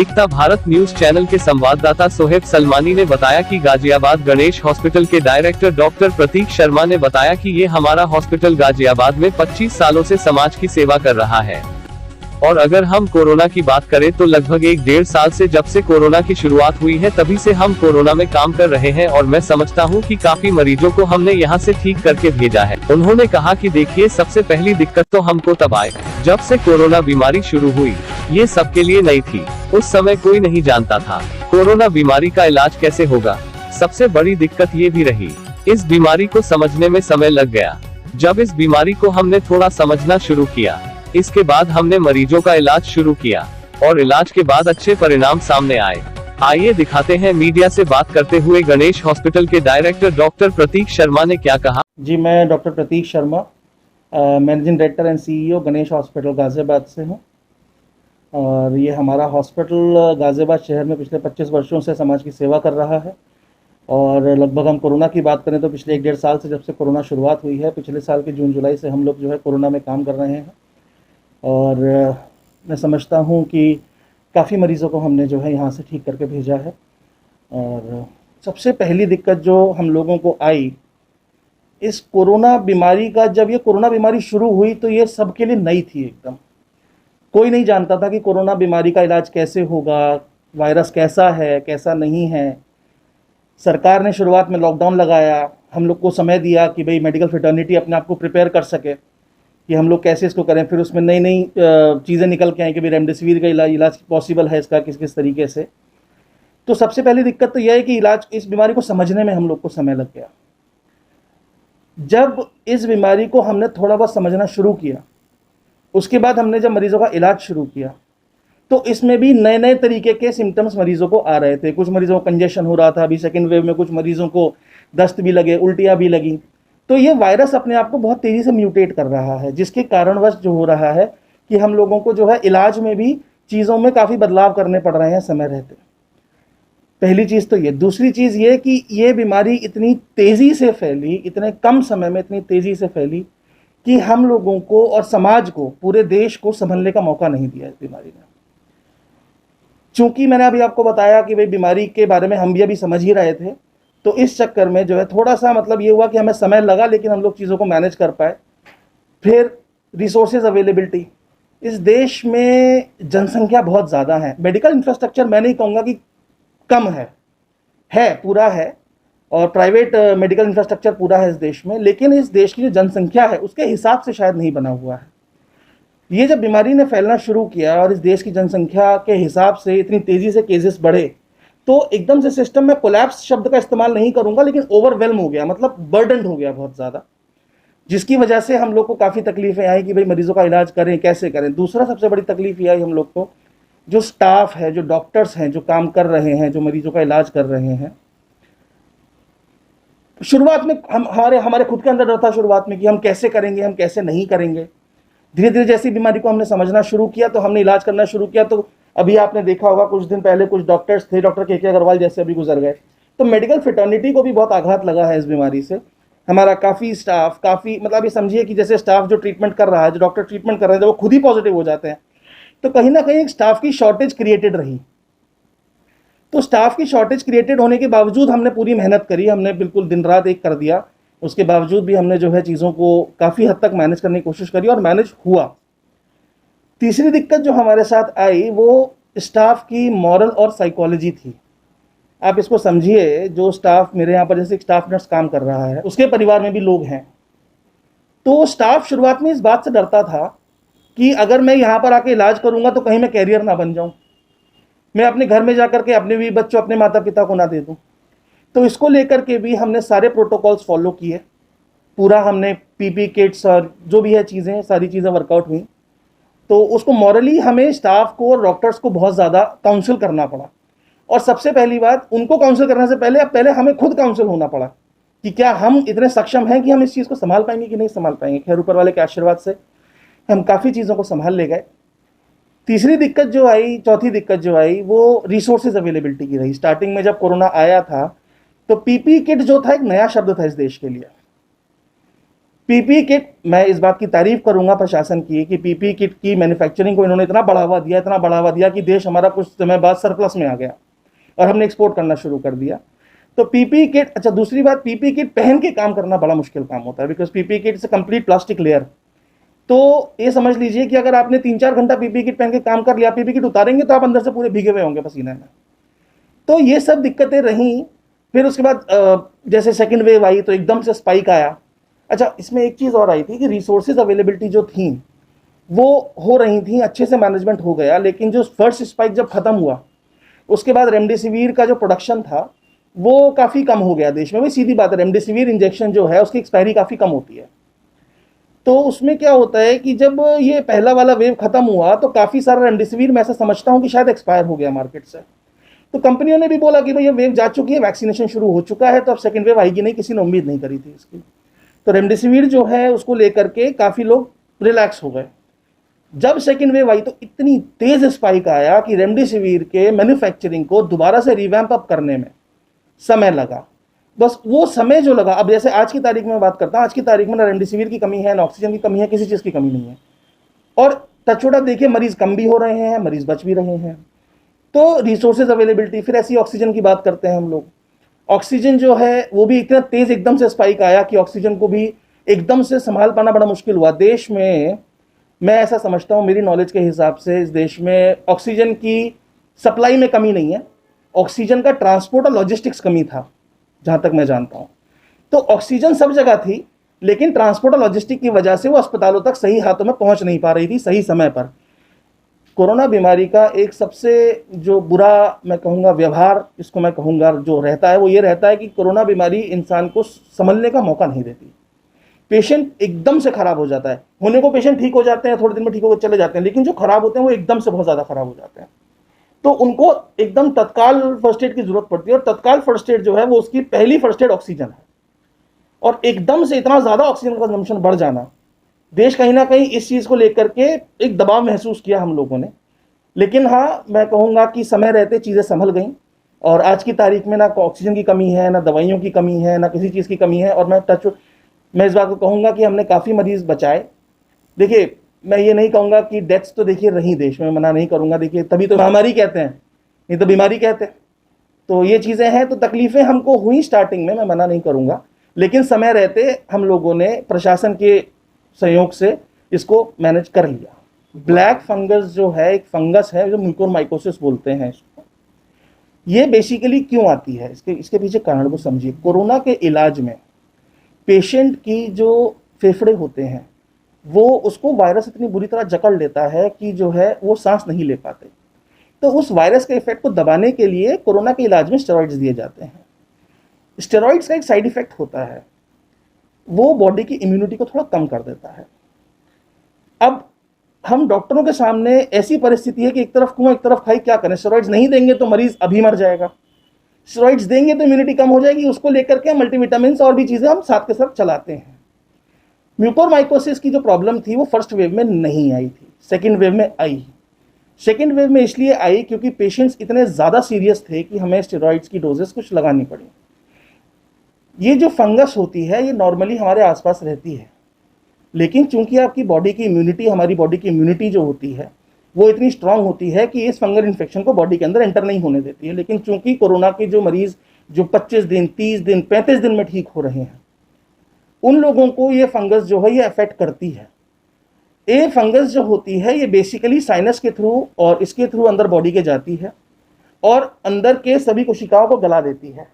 एकता Bharat news channel के संवाददाता सोहेब सलमानी ने बताया कि गाजियाबाद गणेश हॉस्पिटल के डायरेक्टर डॉक्टर प्रतीक शर्मा ने बताया कि ये हमारा हॉस्पिटल गाजियाबाद में 25 सालों से समाज की सेवा कर रहा है। और अगर हम कोरोना की बात करें तो लगभग 1-1.5 साल से जब से कोरोना की शुरुआत हुई है तभी से हम कोरोना में काम कर रहे हैं और मैं समझता हूं कि काफी मरीजों को हमने यहां से ठीक करके भेजा है। उन्होंने कहा कि देखिए, सबसे पहली दिक्कत तो हमको तब आई जब से कोरोना बीमारी शुरू हुई। ये सबके लिए नई थी, उस समय कोई नहीं जानता था कोरोना बीमारी का इलाज कैसे होगा। सबसे बड़ी दिक्कत ये भी रही, इस बीमारी को समझने में समय लग गया। जब इस बीमारी को हमने थोड़ा समझना शुरू किया, इसके बाद हमने मरीजों का इलाज शुरू किया और इलाज के बाद अच्छे परिणाम सामने आए। आइए दिखाते हैं मीडिया से बात करते हुए गणेश हॉस्पिटल के डायरेक्टर डॉक्टर प्रतीक शर्मा ने क्या कहा। जी, मैं doctor Pratik Sharma, managing director and CEO Ganesh hospital Ghaziabad से हूँ। और ये हमारा हॉस्पिटल गाजियाबाद शहर में पिछले 25 वर्षों से समाज की सेवा कर रहा है। और लगभग हम कोरोना की बात करें तो पिछले 1-1.5 साल से जब से कोरोना शुरुआत हुई है, पिछले साल के जून-जुलाई से हम लोग जो है कोरोना में काम कर रहे हैं। और मैं समझता हूँ कि काफ़ी मरीज़ों को हमने जो है यहाँ से ठीक करके भेजा है। और सबसे पहली दिक्कत जो हम लोगों को आई इस कोरोना बीमारी का, जब ये कोरोना बीमारी शुरू हुई तो ये सबके लिए नई थी एकदम। कोई नहीं जानता था कि कोरोना बीमारी का इलाज कैसे होगा, वायरस कैसा है, कैसा नहीं है। सरकार ने शुरुआत में लॉकडाउन लगाया, हम लोग को समय दिया कि भाई मेडिकल फ्रेटर्निटी अपने आप को प्रिपेयर कर सके कि हम लोग कैसे इसको करें। फिर उसमें नई नई चीज़ें निकल के आई कि भाई रेमडेसिविर का इलाज पॉसिबल है इसका किस किस तरीके से। तो सबसे पहली दिक्कत तो यह है कि इस बीमारी को समझने में हम लोग को समय लग गया। जब इस बीमारी को हमने थोड़ा बहुत समझना शुरू किया, उसके बाद हमने जब मरीजों का इलाज शुरू किया तो इसमें भी नए नए तरीके के सिम्टम्स मरीजों को आ रहे थे। कुछ मरीजों को कंजेशन हो रहा था, अभी सेकेंड वेव में कुछ मरीजों को दस्त भी लगे, उल्टियाँ भी लगी। तो ये वायरस अपने आप को बहुत तेज़ी से म्यूटेट कर रहा है, जिसके कारणवश जो हो रहा है कि हम लोगों को जो है इलाज में भी चीज़ों में काफ़ी बदलाव करने पड़ रहे हैं समय रहते। पहली चीज़ तो ये। दूसरी चीज़ ये कि ये बीमारी इतनी तेज़ी से फैली, इतने कम समय में इतनी तेज़ी से फैली कि हम लोगों को और समाज को, पूरे देश को संभलने का मौका नहीं दिया इस बीमारी ने। चूँकि मैंने अभी आपको बताया कि भाई बीमारी के बारे में हम भी अभी समझ ही रहे थे, तो इस चक्कर में जो है थोड़ा सा मतलब ये हुआ कि हमें समय लगा, लेकिन हम लोग चीज़ों को मैनेज कर पाए। फिर रिसोर्सेज अवेलेबिलिटी, इस देश में जनसंख्या बहुत ज़्यादा है, मेडिकल इंफ्रास्ट्रक्चर मैं नहीं कहूँगा कि कम है पूरा है, और प्राइवेट मेडिकल इंफ्रास्ट्रक्चर पूरा है इस देश में, लेकिन इस देश की जो जनसंख्या है उसके हिसाब से शायद नहीं बना हुआ है। ये जब बीमारी ने फैलना शुरू किया और इस देश की जनसंख्या के हिसाब से इतनी तेज़ी से केसेस बढ़े, तो एकदम से सिस्टम में कोलैप्स शब्द का इस्तेमाल नहीं करूंगा, लेकिन ओवरवेल्म हो गया, मतलब बर्डन हो गया बहुत ज़्यादा, जिसकी वजह से हम लोग को काफ़ी तकलीफें आई कि भाई मरीजों का इलाज करें, कैसे करें। दूसरा सबसे बड़ी तकलीफ ये आई हम लोग को, जो स्टाफ है, जो डॉक्टर्स हैं, जो काम कर रहे हैं, जो मरीजों का इलाज कर रहे हैं। शुरुआत में हमारे खुद के अंदर डर था शुरुआत में कि हम कैसे करेंगे, हम कैसे नहीं करेंगे। धीरे धीरे जैसी बीमारी को हमने समझना शुरू किया तो हमने इलाज करना शुरू किया। तो अभी आपने देखा होगा कुछ दिन पहले कुछ डॉक्टर्स थे, डॉक्टर के अग्रवाल जैसे अभी गुजर गए, तो मेडिकल फ्रेटर्निटी को भी बहुत आघात लगा है इस बीमारी से। हमारा काफ़ी स्टाफ, काफ़ी मतलब ये समझिए कि जैसे स्टाफ जो ट्रीटमेंट कर रहा है, जो डॉक्टर ट्रीटमेंट कर रहे हैं, जब वो खुद ही पॉजिटिव हो जाते हैं तो कहीं ना कहीं एक स्टाफ की शॉर्टेज क्रिएटेड रही। तो स्टाफ की शॉर्टेज क्रिएटेड होने के बावजूद हमने पूरी मेहनत करी, हमने बिल्कुल दिन रात एक कर दिया, उसके बावजूद भी हमने जो है चीज़ों को काफ़ी हद तक मैनेज करने की कोशिश करी और मैनेज हुआ। तीसरी दिक्कत जो हमारे साथ आई वो स्टाफ की मॉरल और साइकोलॉजी थी। आप इसको समझिए, जो स्टाफ मेरे यहाँ पर जैसे स्टाफ नर्स काम कर रहा है, उसके परिवार में भी लोग हैं। तो स्टाफ शुरुआत में इस बात से डरता था कि अगर मैं यहाँ पर आके इलाज करूँगा तो कहीं मैं कैरियर ना बन जाऊँ, मैं अपने घर में जाकर के अपने भी बच्चों, अपने माता पिता को ना दे दूँ। तो इसको लेकर के भी हमने सारे प्रोटोकॉल्स फॉलो किए, पूरा हमने पीपी किट्स और जो भी है चीज़ें, सारी चीज़ें वर्कआउट हुई। तो उसको मॉरली हमें स्टाफ को और डॉक्टर्स को बहुत ज़्यादा काउंसिल करना पड़ा। और सबसे पहली बात, उनको काउंसिल करने से पहले हमें खुद काउंसिल होना पड़ा कि क्या हम इतने सक्षम हैं कि हम इस चीज़ को संभाल पाएंगे कि नहीं संभाल पाएंगे। खैर, ऊपर वाले के आशीर्वाद से हम काफ़ी चीज़ों को संभाल ले गए। तीसरी दिक्कत जो आई, चौथी दिक्कत जो आई, वो रिसोर्सेज अवेलेबिलिटी की रही। स्टार्टिंग में जब कोरोना आया था तो पीपी किट जो था एक नया शब्द था इस देश के लिए। पीपीई किट, मैं इस बात की तारीफ करूंगा प्रशासन की कि पीपीई किट की मैन्युफैक्चरिंग को इन्होंने इतना बढ़ावा दिया कि देश हमारा कुछ समय बाद सरप्लस में आ गया और हमने एक्सपोर्ट करना शुरू कर दिया। तो पीपीई किट, अच्छा दूसरी बात, पीपीई किट पहन के काम करना बड़ा मुश्किल काम होता है, बिकॉज पीपीई किट से कंप्लीट प्लास्टिक लेयर। तो ये समझ लीजिए कि अगर आपने 3-4 घंटा पीपीई किट पहन के काम कर लिया, पीपीई किट उतारेंगे तो आप अंदर से पूरे भीगे हुए होंगे पसीने में। तो ये सब दिक्कतें रहीं। फिर उसके बाद जैसे सेकेंड वेव आई तो एकदम से स्पाइक आया। अच्छा, इसमें एक चीज़ और आई थी कि रिसोर्सेज अवेलेबिलिटी जो थी वो हो रही थी, अच्छे से मैनेजमेंट हो गया, लेकिन जो फर्स्ट स्पाइक जब खत्म हुआ उसके बाद रेमडेसिविर का जो प्रोडक्शन था वो काफ़ी कम हो गया देश में। वही सीधी बात है, रेमडेसिविर इंजेक्शन जो है उसकी एक्सपायरी काफ़ी कम होती है। तो उसमें क्या होता है कि जब ये पहला वाला वेव खत्म हुआ तो काफ़ी सारा रेमडेसिविर मैं ऐसा समझता हूँ कि शायद एक्सपायर हो गया मार्केट से। तो कंपनियों ने भी बोला कि भाई ये वेव जा चुकी है, वैक्सीनेशन शुरू हो चुका है, तो अब सेकेंड वेव आएगी नहीं, किसी ने उम्मीद नहीं करी थी इसकी। तो रेमडेसिविर जो है उसको लेकर के काफ़ी लोग रिलैक्स हो गए। जब सेकेंड वेव आई तो इतनी तेज स्पाइक आया कि रेमडेसिविर के मैन्युफैक्चरिंग को दोबारा से रिवैम्प अप करने में समय लगा। बस वो समय जो लगा, अब जैसे आज की तारीख में बात करता हूँ, आज की तारीख में ना रेमडेसिविर की कमी है, ना ऑक्सीजन की कमी है, किसी चीज़ की कमी नहीं है। और टचवुड देखिए, मरीज कम भी हो रहे हैं, मरीज बच भी रहे हैं। तो रिसोर्सेज अवेलेबिलिटी, फिर ऐसी ऑक्सीजन की बात करते हैं हम लोग। ऑक्सीजन जो है वो भी इतना तेज एकदम से स्पाइक आया कि ऑक्सीजन को भी एकदम से संभाल पाना बड़ा मुश्किल हुआ देश में। मैं ऐसा समझता हूँ, मेरी नॉलेज के हिसाब से इस देश में ऑक्सीजन की सप्लाई में कमी नहीं है, ऑक्सीजन का ट्रांसपोर्ट और लॉजिस्टिक्स कमी था जहाँ तक मैं जानता हूँ। तो ऑक्सीजन सब जगह थी, लेकिन ट्रांसपोर्ट और लॉजिस्टिक की वजह से वो अस्पतालों तक सही हाथों में पहुँच नहीं पा रही थी सही समय पर। कोरोना बीमारी का एक सबसे जो बुरा मैं कहूँगा व्यवहार, इसको मैं कहूँगा जो रहता है, वो ये रहता है कि कोरोना बीमारी इंसान को संभलने का मौका नहीं देती। पेशेंट एकदम से खराब हो जाता है, होने को पेशेंट ठीक हो जाते हैं, थोड़े दिन में ठीक होकर चले जाते हैं, लेकिन जो खराब होते हैं वो एकदम से बहुत ज़्यादा खराब हो जाते हैं। तो उनको एकदम तत्काल फर्स्ट एड की जरूरत पड़ती है, और तत्काल फर्स्ट एड जो है वो उसकी पहली फर्स्ट एड ऑक्सीजन है। और एकदम से इतना ज़्यादा ऑक्सीजन का कंजम्पशन बढ़ जाना, देश कहीं ना कहीं इस चीज़ को लेकर के एक दबाव महसूस किया हम लोगों ने। लेकिन हाँ, मैं कहूँगा कि समय रहते चीज़ें संभल गई, और आज की तारीख में ना ऑक्सीजन की कमी है, ना दवाइयों की कमी है, ना किसी चीज़ की कमी है। और मैं इस बात को कहूँगा कि हमने काफ़ी मरीज़ बचाए। देखिए, मैं ये नहीं कहूँगा कि डेथ्स तो देखिए रही देश में, मना नहीं करूँगा, देखिए तभी तो महामारी कहते हैं, नहीं तो बीमारी कहते हैं। तो ये चीज़ें हैं, तो तकलीफ़ें हमको हुई स्टार्टिंग में, मैं मना नहीं करूँगा, लेकिन समय रहते हम लोगों ने प्रशासन के सहयोग से इसको मैनेज कर लिया। ब्लैक फंगस जो है एक फंगस है जो म्यूकोरमाइकोसिस बोलते हैं इसको। ये बेसिकली क्यों आती है, इसके पीछे कारण को समझिए। कोरोना के इलाज में पेशेंट की जो फेफड़े होते हैं वो उसको वायरस इतनी बुरी तरह जकड़ लेता है कि जो है वो सांस नहीं ले पाते। तो उस वायरस के इफेक्ट को दबाने के लिए कोरोना के इलाज में स्टेरॉइड्स दिए जाते हैं। स्टेरॉइड्स का एक साइड इफेक्ट होता है, वो बॉडी की इम्यूनिटी को थोड़ा कम कर देता है। अब हम डॉक्टरों के सामने ऐसी परिस्थिति है कि एक तरफ कुआं एक तरफ खाई, क्या करें। स्टेरॉइड्स नहीं देंगे तो मरीज अभी मर जाएगा, स्टेरॉइड्स देंगे तो इम्यूनिटी कम हो जाएगी, उसको लेकर के मल्टीविटामिन और भी चीज़ें हम साथ के साथ चलाते हैं। म्यूकोरमाइकोसिस की जो प्रॉब्लम थी वो फर्स्ट वेव में नहीं आई थी, सेकेंड वेव में आई। सेकेंड वेव में इसलिए आई क्योंकि पेशेंट्स इतने ज़्यादा सीरियस थे कि हमें स्टेरॉइड्स की डोजेस कुछ लगानी पड़ी। ये जो फंगस होती है ये नॉर्मली हमारे आसपास रहती है, लेकिन चूंकि आपकी बॉडी की इम्यूनिटी, हमारी बॉडी की इम्यूनिटी जो होती है वो इतनी स्ट्रांग होती है कि इस फंगल इन्फेक्शन को बॉडी के अंदर एंटर नहीं होने देती है। लेकिन चूंकि कोरोना के जो मरीज जो 25 दिन, 30 दिन, 35 दिन में ठीक हो रहे हैं, उन लोगों को ये फंगस जो है ये अफेक्ट करती है। ये फंगस जो होती है ये बेसिकली साइनस के थ्रू और इसके थ्रू अंदर बॉडी के जाती है और अंदर के सभी कोशिकाओं को गला देती है।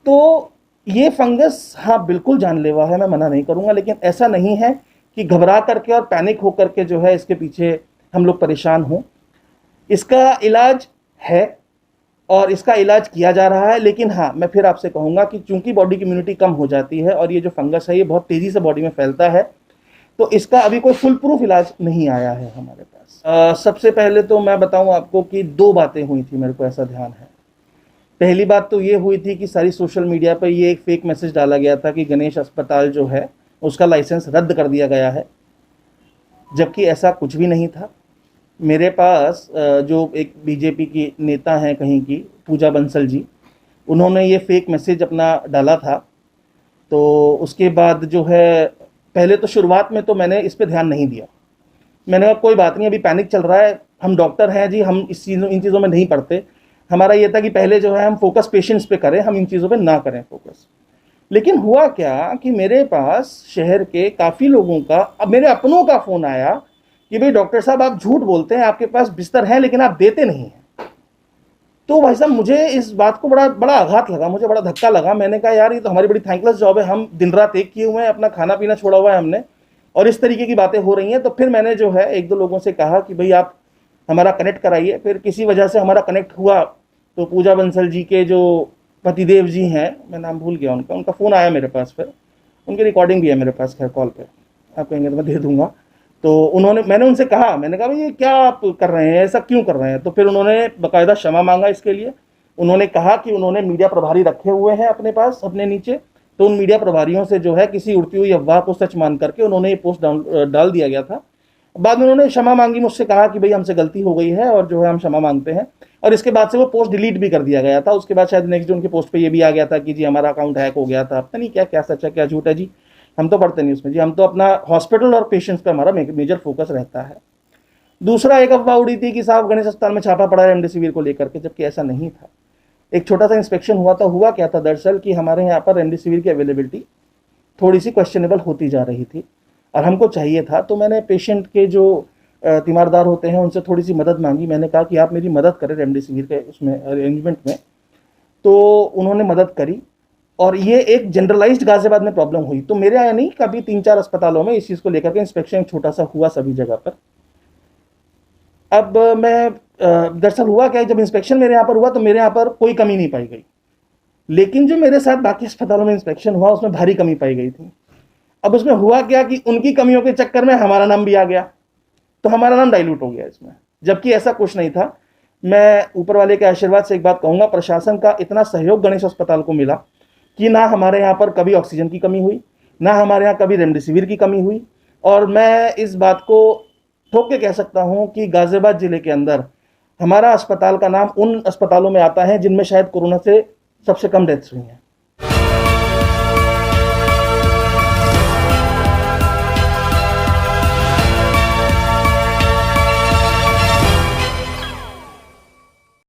तो ये फंगस हाँ बिल्कुल जानलेवा है, मैं मना नहीं करूँगा, लेकिन ऐसा नहीं है कि घबरा करके और पैनिक होकर के जो है इसके पीछे हम लोग परेशान हों। इसका इलाज है और इसका इलाज किया जा रहा है, लेकिन हाँ मैं फिर आपसे कहूँगा कि चूंकि बॉडी की इम्यूनिटी कम हो जाती है और ये जो फंगस है ये बहुत तेज़ी से बॉडी में फैलता है, तो इसका अभी कोई फुल प्रूफ इलाज नहीं आया है हमारे पास। सबसे पहले तो मैं बताऊँ आपको कि 2 बातें हुई थी, मेरे को ऐसा ध्यान है। पहली बात तो ये हुई थी कि सारी सोशल मीडिया पर ये एक फेक मैसेज डाला गया था कि गणेश अस्पताल जो है उसका लाइसेंस रद्द कर दिया गया है, जबकि ऐसा कुछ भी नहीं था। मेरे पास जो एक बीजेपी की नेता हैं कहीं की, पूजा बंसल जी, उन्होंने ये फेक मैसेज अपना डाला था। तो उसके बाद जो है पहले तो शुरुआत में तो मैंने इस पे ध्यान नहीं दिया। मैंने कहा कोई बात नहीं, अभी पैनिक चल रहा है, हम डॉक्टर हैं जी, हम इन चीज़ों में नहीं पड़ते। हमारा ये था कि पहले जो है हम फोकस पेशेंट्स पे करें, हम इन चीज़ों पे ना करें फोकस। लेकिन हुआ क्या कि मेरे पास शहर के काफ़ी लोगों का, अब मेरे अपनों का फ़ोन आया कि भाई डॉक्टर साहब आप झूठ बोलते हैं, आपके पास बिस्तर है लेकिन आप देते नहीं हैं। तो भाई साहब मुझे इस बात को बड़ा बड़ा आघात लगा, मुझे बड़ा धक्का लगा। मैंने कहा यार ये तो हमारी बड़ी थैंकलेस जॉब है, हम दिन रात एक किए हुए हैं, अपना खाना पीना छोड़ा हुआ है हमने, और इस तरीके की बातें हो रही हैं। तो फिर मैंने जो है एक दो लोगों से कहा कि भाई आप हमारा कनेक्ट कराइए। फिर किसी वजह से हमारा कनेक्ट हुआ, तो पूजा बंसल जी के जो पतिदेव जी हैं, मैं नाम भूल गया उनका फ़ोन आया मेरे पास। फिर उनकी रिकॉर्डिंग भी है मेरे पास, खैर कॉल पे आप कहेंगे तो मैं दे दूंगा। तो मैंने उनसे कहा, मैंने कहा भाई ये क्या आप कर रहे हैं, ऐसा क्यों कर रहे हैं? तो फिर उन्होंने बाकायदा क्षमा मांगा इसके लिए। उन्होंने कहा कि उन्होंने मीडिया प्रभारी रखे हुए हैं अपने पास, अपने नीचे, तो उन मीडिया प्रभारियों से जो है किसी उड़ती हुई अफवाह को सच मान करके उन्होंने ये पोस्ट डाल दिया गया था। बाद में उन्होंने क्षमा मांगी, मुझसे कहा कि भाई हमसे गलती हो गई है और जो है हम क्षमा मांगते हैं। और इसके बाद से वो पोस्ट डिलीट भी कर दिया गया था। उसके बाद शायद नेक्स्ट डे उनके पोस्ट पे ये भी आ गया था कि जी हमारा अकाउंट हैक हो गया था। पता नहीं क्या क्या सच है क्या झूठ है जी, हम तो पढ़ते नहीं उसमें जी, हम तो अपना हॉस्पिटल और पेशेंट्स पे हमारा मेजर फोकस रहता है। दूसरा एक अफवाह उड़ी थी कि साहब गणेश अस्पताल में छापा पड़ा है रेमडेसिविर को लेकर के, जबकि ऐसा नहीं था। एक छोटा सा इंस्पेक्शन हुआ था। हुआ क्या था दरअसल कि हमारे यहाँ पर रेमडेसिविर की अवेलेबिलिटी थोड़ी सी क्वेश्चनेबल होती जा रही थी और हमको चाहिए था। तो मैंने पेशेंट के जो तीमारदार होते हैं उनसे थोड़ी सी मदद मांगी। मैंने कहा कि आप मेरी मदद करें रेमडेसिविर के उसमें अरेंजमेंट में। तो उन्होंने मदद करी और ये एक जनरलाइज्ड गाजियाबाद में प्रॉब्लम हुई। तो मेरे यहाँ नहीं, कभी 3-4 अस्पतालों में इस चीज़ को लेकर के इंस्पेक्शन छोटा सा हुआ सभी जगह पर। अब मैं दरअसल हुआ क्या, जब इंस्पेक्शन मेरे यहाँ पर हुआ तो मेरे यहाँ पर कोई कमी नहीं पाई गई, लेकिन जो मेरे साथ बाकी अस्पतालों में इंस्पेक्शन हुआ उसमें भारी कमी पाई गई थी। अब उसमें हुआ क्या कि उनकी कमियों के चक्कर में हमारा नाम भी आ गया, तो हमारा नाम डाइल्यूट हो गया इसमें, जबकि ऐसा कुछ नहीं था। मैं ऊपर वाले के आशीर्वाद से एक बात कहूँगा, प्रशासन का इतना सहयोग गणेश अस्पताल को मिला कि ना हमारे यहाँ पर कभी ऑक्सीजन की कमी हुई, ना हमारे यहाँ कभी रेमडेसिविर की कमी हुई। और मैं इस बात को ठोक के कह सकता हूँ कि गाजियाबाद जिले के अंदर हमारा अस्पताल का नाम उन अस्पतालों में आता है जिनमें शायद कोरोना से सबसे कम डेथ्स हुई हैं।